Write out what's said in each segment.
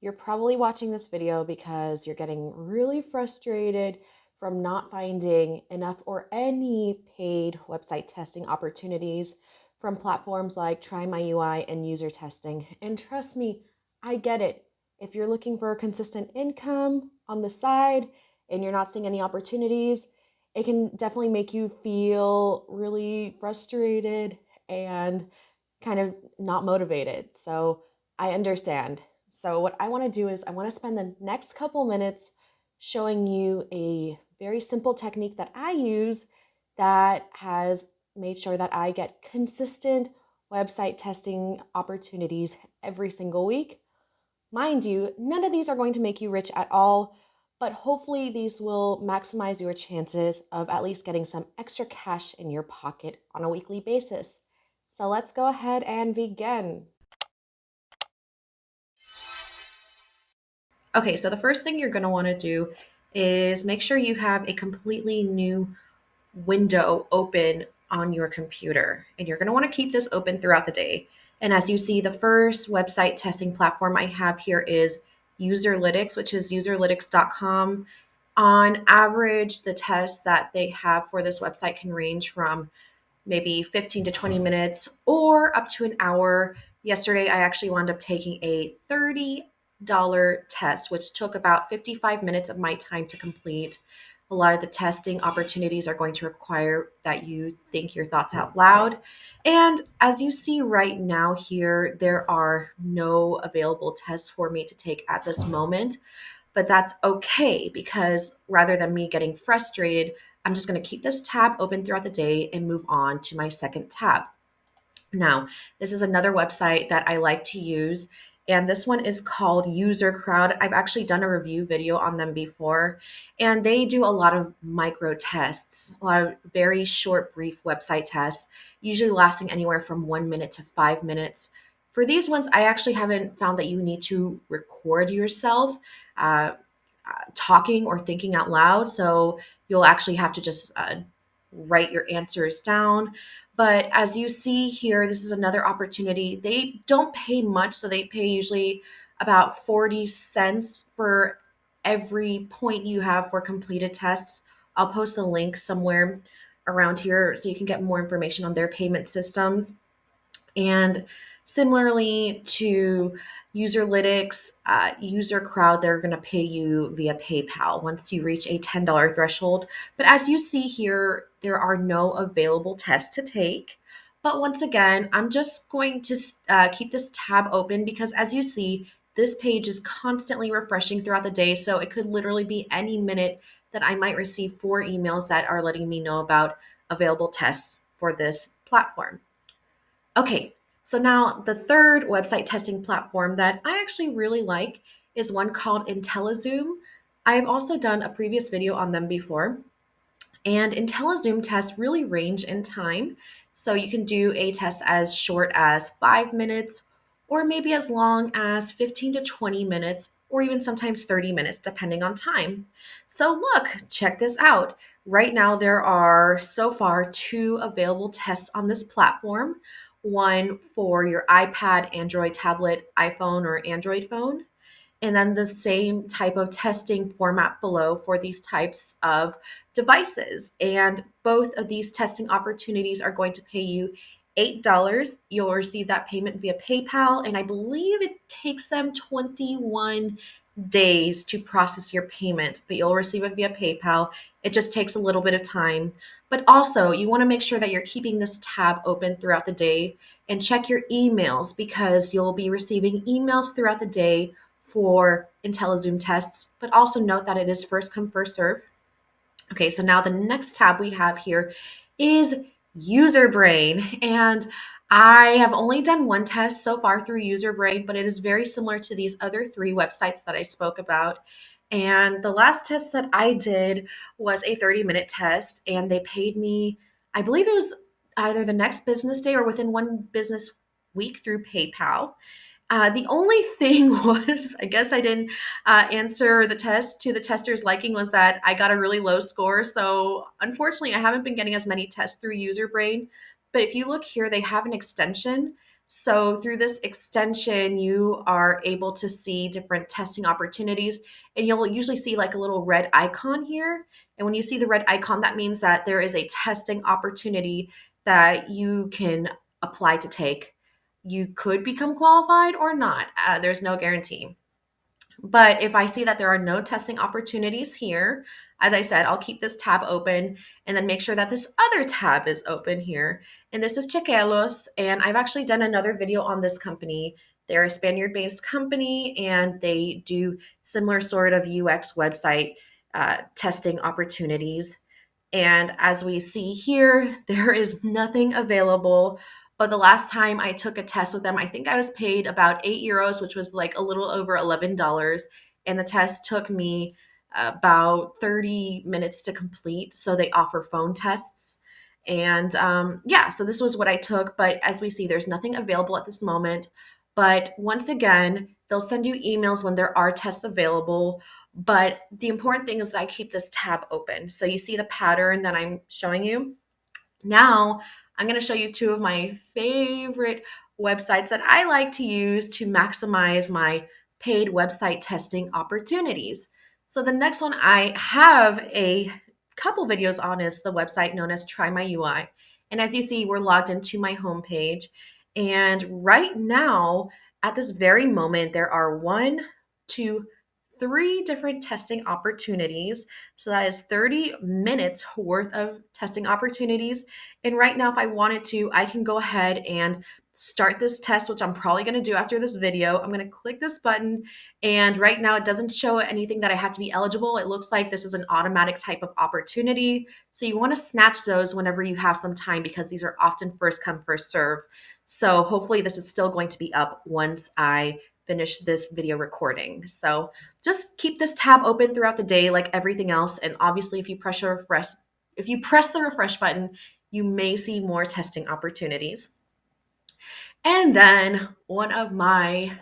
You're probably watching this video because you're getting really frustrated from not finding enough or any paid website testing opportunities from platforms like TryMyUi and UserTesting. And trust me, I get it. If you're looking for a consistent income on the side and you're not seeing any opportunities, it can definitely make you feel really frustrated and kind of not motivated. So I understand. So what I want to do is I want to spend the next couple minutes showing you a very simple technique that I use that has made sure that I get consistent website testing opportunities every single week. Mind you, none of these are going to make you rich at all, but hopefully these will maximize your chances of at least getting some extra cash in your pocket on a weekly basis. So let's go ahead and begin. Okay, so the first thing you're going to want to do is make sure you have a completely new window open on your computer. And you're going to want to keep this open throughout the day. And as you see, the first website testing platform I have here is Userlytics, which is userlytics.com. On average, the tests that they have for this website can range from maybe 15 to 20 minutes or up to an hour. Yesterday, I actually wound up taking a $30 test, which took about 55 minutes of my time to complete. A lot of the testing opportunities are going to require that you think your thoughts out loud. And as you see right now here, there are no available tests for me to take at this moment. But that's okay because rather than me getting frustrated, I'm just going to keep this tab open throughout the day and move on to my second tab. Now, this is another website that I like to use, and this one is called UserCrowd. I've actually done a review video on them before, and they do a lot of micro tests, a lot of very short, brief website tests, usually lasting anywhere from 1 minute to 5 minutes. For these ones, I actually haven't found that you need to record yourself talking or thinking out loud. So you'll actually have to just write your answers down. But as you see here, this is another opportunity. They don't pay much, so they pay usually about 40 cents for every point you have for completed tests. I'll post the link somewhere around here so you can get more information on their payment systems. And similarly to Userlytics, UserCrowd, they're going to pay you via PayPal once you reach a $10 threshold. But as you see here, there are no available tests to take. But once again, I'm just going to keep this tab open because as you see, this page is constantly refreshing throughout the day. So it could literally be any minute that I might receive 4 emails that are letting me know about available tests for this platform. Okay, so now the third website testing platform that I actually really like is one called Intellizoom. I've also done a previous video on them before, and Intellizoom tests really range in time. So you can do a test as short as 5 minutes, or maybe as long as 15 to 20 minutes, or even sometimes 30 minutes, depending on time. So look, check this out. Right now, there are so far 2 available tests on this platform, one for your iPad, Android tablet, iPhone, or Android phone, and then the same type of testing format below for these types of devices. And both of these testing opportunities are going to pay you $8. You'll receive that payment via PayPal, and I believe it takes them 21 days to process your payment, but you'll receive it via PayPal. It just takes a little bit of time. But also, you want to make sure that you're keeping this tab open throughout the day and check your emails because you'll be receiving emails throughout the day for Intellizoom tests, but also note that it is first come, first serve. Okay, so now the next tab we have here is UserBrain. And I have only done one test so far through UserBrain, but it is very similar to these other 3 websites that I spoke about. And the last test that I did was a 30-minute test, and they paid me, I believe it was either the next business day or within 1 business week through PayPal. The only thing was, I guess I didn't answer the test to the tester's liking, was that I got a really low score. So unfortunately, I haven't been getting as many tests through UserBrain. But if you look here, they have an extension So through this extension, you are able to see different testing opportunities, and you'll usually see like a little red icon here. And when you see the red icon, that means that there is a testing opportunity that you can apply to take. You could become qualified or not. There's no guarantee. But if I see that there are no testing opportunities here, as I said, I'll keep this tab open and then make sure that this other tab is open here. And this is Chequelos. And I've actually done another video on this company. They're a Spaniard-based company and they do similar sort of UX website testing opportunities. And as we see here, there is nothing available. But the last time I took a test with them, I think I was paid about €8, which was like a little over $11. And the test took me about 30 minutes to complete. So they offer phone tests. And yeah, so this was what I took. But as we see, there's nothing available at this moment. But once again, they'll send you emails when there are tests available. But the important thing is I keep this tab open. So you see the pattern that I'm showing you. Now I'm going to show you two of my favorite websites that I like to use to maximize my paid website testing opportunities. So the next one I have a couple videos on is the website known as TryMyUi. And as you see, we're logged into my homepage. And right now, at this very moment, there are one, two, three different testing opportunities. So that is 30 minutes worth of testing opportunities. And right now, if I wanted to, I can go ahead and start this test, which I'm probably going to do after this video. I'm going to click this button. And right now, it doesn't show anything that I have to be eligible. It looks like this is an automatic type of opportunity. So you want to snatch those whenever you have some time because these are often first come, first serve. So hopefully this is still going to be up once I finish this video recording. So just keep this tab open throughout the day like everything else. And obviously if you press the refresh button, you may see more testing opportunities. And then one of my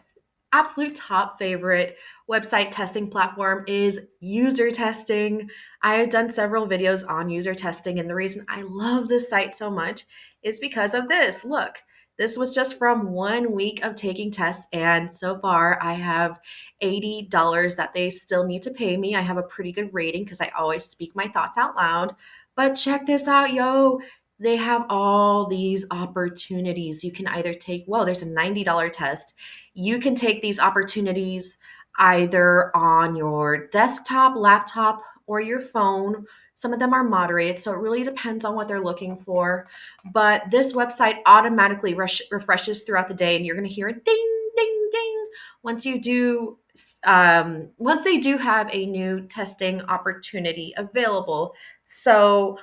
absolute top favorite website testing platform is UserTesting. I have done several videos on UserTesting, and the reason I love this site so much is because of this. Look, this was just from 1 week of taking tests, and so far I have $80 that they still need to pay me. I have a pretty good rating because I always speak my thoughts out loud. But check this out, yo. They have all these opportunities. You can either take, whoa, there's a $90 test. You can take these opportunities either on your desktop, laptop, or your phone. Some of them are moderated, so it really depends on what they're looking for. But this website automatically refreshes throughout the day, and you're going to hear a ding, ding, ding once you do. Once they do have a new testing opportunity available. So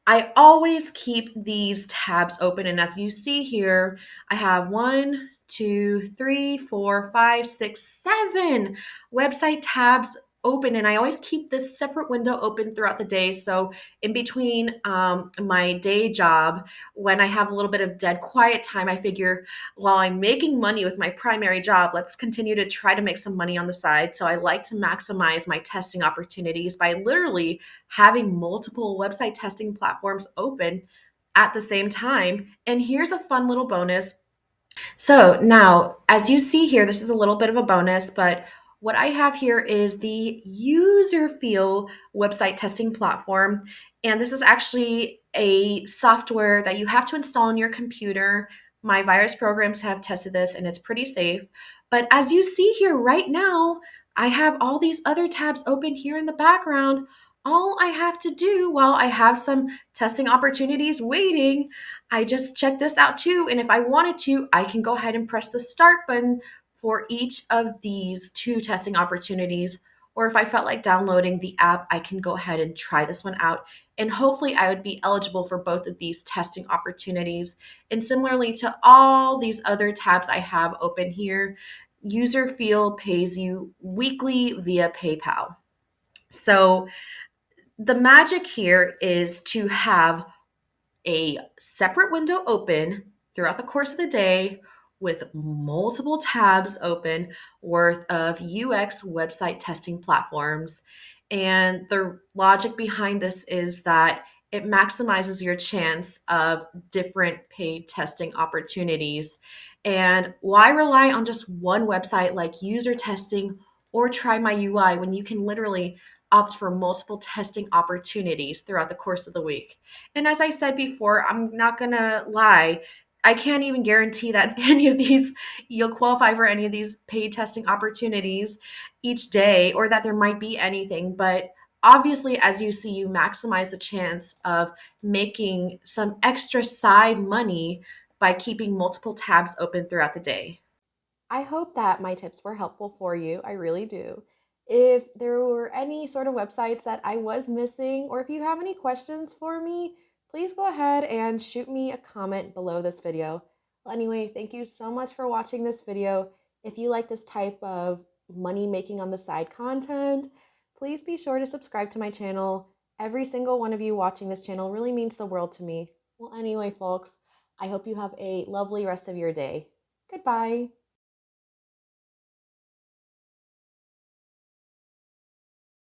I always keep these tabs open. And as you see here, I have 1, 2, 3, 4, 5, 6, 7 website tabs open. And I always keep this separate window open throughout the day. So in between my day job, when I have a little bit of dead quiet time, I figure while I'm making money with my primary job, let's continue to try to make some money on the side. So I like to maximize my testing opportunities by literally having multiple website testing platforms open at the same time. And here's a fun little bonus. So now, as you see here, this is a little bit of a bonus, but what I have here is the UserFeel website testing platform. And this is actually a software that you have to install on your computer. My virus programs have tested this and it's pretty safe. But as you see here right now, I have all these other tabs open here in the background. All I have to do while I have some testing opportunities waiting, I just check this out too. And if I wanted to, I can go ahead and press the start button for each of these two testing opportunities. Or if I felt like downloading the app, I can go ahead and try this one out. And hopefully I would be eligible for both of these testing opportunities. And similarly to all these other tabs I have open here, UserFeel pays you weekly via PayPal. So the magic here is to have a separate window open throughout the course of the day with multiple tabs open worth of UX website testing platforms. And the logic behind this is that it maximizes your chance of different paid testing opportunities. And why rely on just one website like UserTesting or TryMyUi when you can literally opt for multiple testing opportunities throughout the course of the week? And as I said before, I'm not going to lie, I can't even guarantee that any of these you'll qualify for any of these paid testing opportunities each day, or that there might be anything. But obviously, as you see, you maximize the chance of making some extra side money by keeping multiple tabs open throughout the day. I hope that my tips were helpful for you. I really do. If there were any sort of websites that I was missing, or if you have any questions for me, please go ahead and shoot me a comment below this video. Well, anyway, thank you so much for watching this video. If you like this type of money making on the side content, please be sure to subscribe to my channel. Every single one of you watching this channel really means the world to me. Well, anyway, folks, I hope you have a lovely rest of your day. Goodbye.